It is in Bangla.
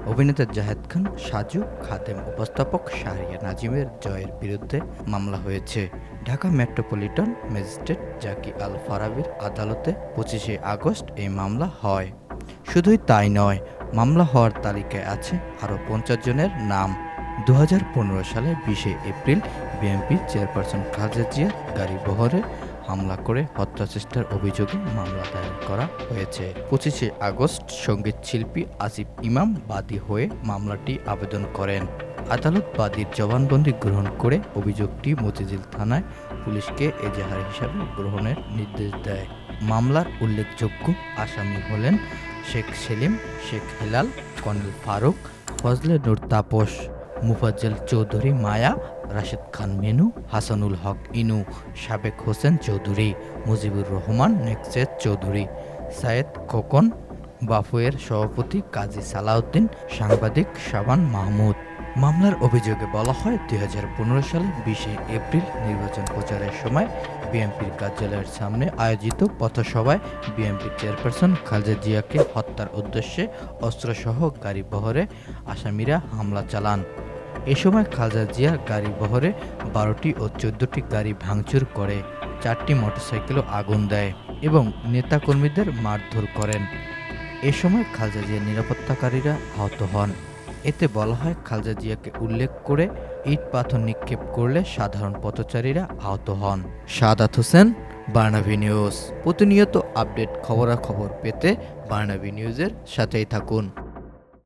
অভিনেতা জাহেদ খান, সাজু, খাদেম, উপস্থাপক শাহরিয়া নাজিমের জয়ের বিরুদ্ধে মামলা হয়েছে। ঢাকা মেট্রোপলিটন ম্যাজিস্ট্রেট জাকি আল ফারাবীর আদালতে 25শে আগস্ট এই মামলা হয়। শুধুই তাই নয়, মামলা হওয়ার তালিকায় আছে আরও 50 জনের নাম। 2015 সালে 20শে এপ্রিল বিএনপি চেয়ারপারসন খালেদা জিয়ার গাড়িবহরে হামলা করে হত্যাচেষ্টার অভিযোগে মামলা দায়ের করা হয়েছে। 25শে আগস্ট সঙ্গীত শিল্পী আসিফ ইমাম বাদী হয়ে মামলাটি আবেদন করেন। আদালত বাদীর জবানবন্দি গ্রহণ করে অভিযোগটি মতিঝিল থানায় পুলিশকে এজাহার হিসাবে গ্রহণের নির্দেশ দেয়। মামলার উল্লেখযোগ্য আসামি হলেন শেখ সেলিম, শেখ হেলাল, কর্নেল ফারুক, ফজলে নূর তাপস, মুফাজ্জল চৌধুরী মায়া, রাশেদ খান মেনু, হাসানুল হক ইনু, সাবেক হোসেন চৌধুরী, মুজিবুর রহমান নেকসেদ চৌধুরী, সায়েদ খোকন, বাফুয়ের সভাপতি কাজী সালাউদ্দিন, সাংবাদিক শাবান মাহমুদ। মামলার অভিযোগে বলা হয় 2015 সালে 20শে এপ্রিল নির্বাচন প্রচারের সময় বিএনপির কার্যালয়ের সামনে আয়োজিত পথসভায় বিএনপি চেয়ারপারসন খালেদা জিয়াকে হত্যার উদ্দেশ্যে অস্ত্রসহ গাড়িবহরে আসামিরা হামলা চালান। এ সময় খালেদা জিয়ার গাড়িবহরে 12টি ও 14টি গাড়ি ভাঙচুর করে, 4টি মোটরসাইকেলও আগুন দেয় এবং নেতাকর্মীদের মারধর করেন। এ সময় খালেদা জিয়ার নিরাপত্তাকারীরা আহত হন। এতে বলা হয়, খালেদা জিয়াকে উল্লেখ করে ইট পাথর নিক্ষেপ করলে সাধারণ পথচারীরা আহত হন। সাদাত হোসেন, বার্নাভি নিউজ। প্রতিনিয়ত আপডেট খবরাখবর পেতে বার্নাভি নিউজের সাথেই থাকুন।